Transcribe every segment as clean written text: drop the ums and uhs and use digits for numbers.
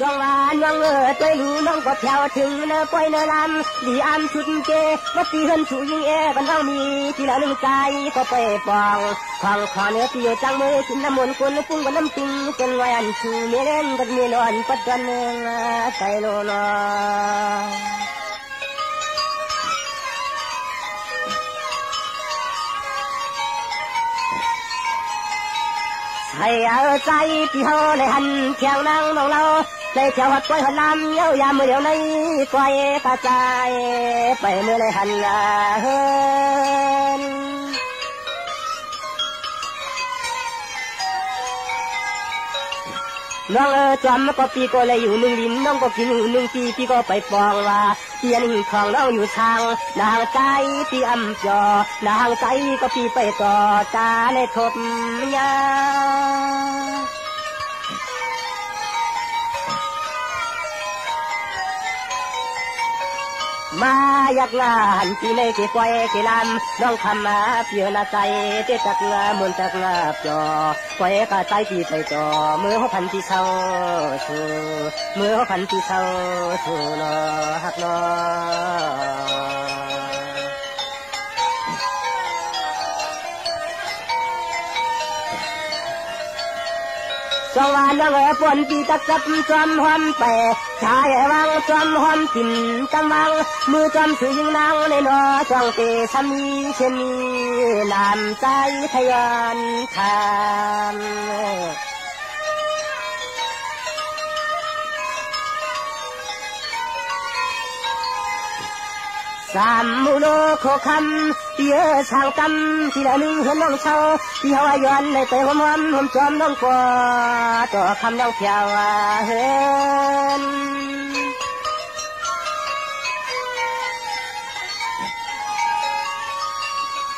จงวานวังตัวรู้น้องก็แถวถึงเนื้อปอยเนื้อลำดีอันชุดเกวัดตีเฮินชูยิงกันว่างมีที่ละลึงใจก็ไปปองของขอเนื้อที่อยู่จังมือกินน้ำมันคนปุ้งกันน้ำตึงกันไว้อันชูเมียเล่นกันมีนอนปัดกันเนื้อใจโลนอให้เอาใจที่เขาในหันเที่ยงนั่งมองเราในเที่ยวหัดปล่อยหัดลำเย้ายามมือเดียวในปล่อยกระจายไปเมื่อในหันเฮินน้องจอมก็ปีก็เลยอยู่หนึ่งลิ้นน้องก็กินหนึ่งปีก็ไปปองว่าเตียนของน้องอยู่ทางนางใจที่อำจอนางใจก็ปีไปต่อตาในทบยามาอยากงานที่ในที่ปล่อยที่ลำน้องทำมาเพียรใจเตจักงามุนจักงาจอปล่อยกะใจที่ไปจอมือหัวพันที่เช่าชูมือหัวพันที่เช่าชูนอหักนอสวรรค์น้องปนปีตักจับจอมหอมไปชายวังจอมหอมกินจังวังมือจอมถือยิงนางในนอจองเตสามีเช่นนี้น้ำใจทะยานทานสามมูโลโคคำเยอะช่างกำที่ละหนึ่งเห็นน้องเช่าที่เขาย้อนในไปหอมจอมน้องกอต่อคำน้องเพียวเห็น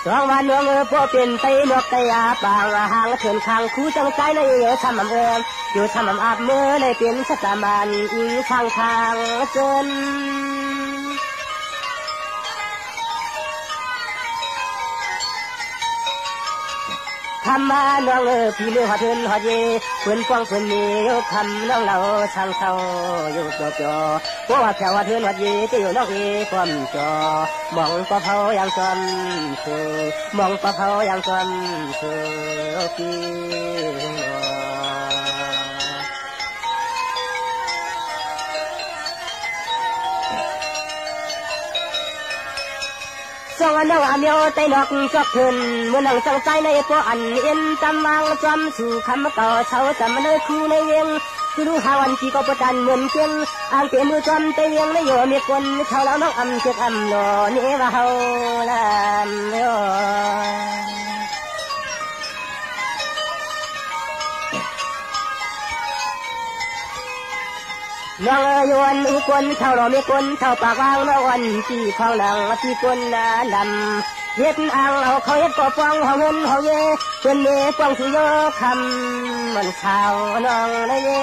สองวันน้องพอเป็นไปนกกะยาปางห่างเถินข้างคู่จังใจในทำอำอยู่ทำอำอาบมือในเป็นชะตามันอิงข้างทางเจนทำมาน้องพี่เลือหัดเทินหัดเย่เพื่อนฟังเพื่อนมียกคำน้องเราช่างเท่าอยู่จอเพราะว่าแถวหัดเทินหัดเย่จะอยู่น้องความจอมองปะเผาอย่างจอมคือมองปะเผาอย่างจอมคือพี่สองน้องอาเมียวไตนอกจอกเถินเมื่อนั่งจังใจในปออันเอ็นจำวางจำสู่คำต่อเช้าจำมันเลยคู่ในเวียงคือดูหาวันที่ก็ประจันเหมือนเพียงอ่างเตมือจำเตยังในโยมีคนเขาแล้วน้องอำเจ็กอำหล่อนี่ว่าเฮาลำโยน้องยวนอุกนเท่าเราไม่คนเท่าปากวางน้องวันที่ของนางที่คนลำเฮ็ดอ่างเอาเขาเฮ็ดก็ฟังเขาเงินเขาเย่เพิ่นเย่ฟังสุโยคำมันข่าวน้องเลยเย่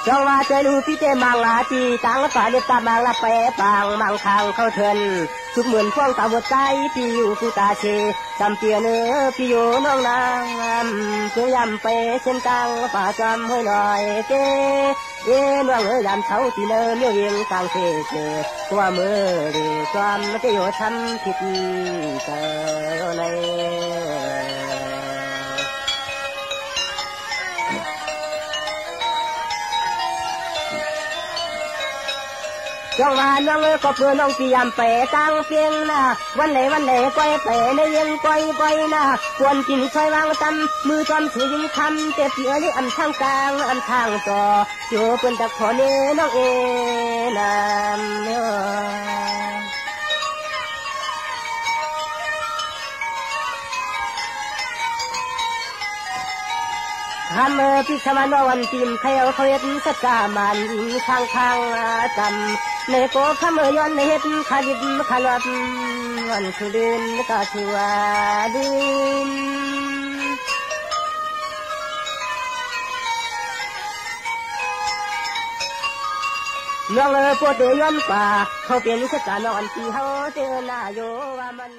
จงว่าจะรู้พี่เจมังลาตีตังป่าเล็บตามังละไปปางมังทางเข้าเถินทุกเหมือนฟ้องตาหัวใจพี่อยู่กูตาเชจำเปียเนื้อพี่อยู่น้องนางเพื่อยำไปเส้นตังป่าจำให้หน่อยเจน้องยำเช้าที่เนื้อเมียวเวียงต่างเจตัวมือดีจอมจะอยู่ทำผิดเจอในจงว่าน้องก็เพื่อน้องพี่ยำไปตั้งเพียงนะวันไหนก้อยไปในยังก้อยนะควรกินซอยวางตำมือจอมถือยิงคำเจ็บเสือหรืออันข้างกลางอันข้างจออยู่เป็นตะขอเนน้องน้ทำพิชมันวันทีมใครเอาเขาเห็นสัจจามันข้างจำในโกขมย้อนในเห็ดขาดิบขาลับวันคือเดินกะชัวดินน้องปวดย้อนป่าเขาเป็นสัจจานอนที่เขาเจอหน้าโยว่ามัน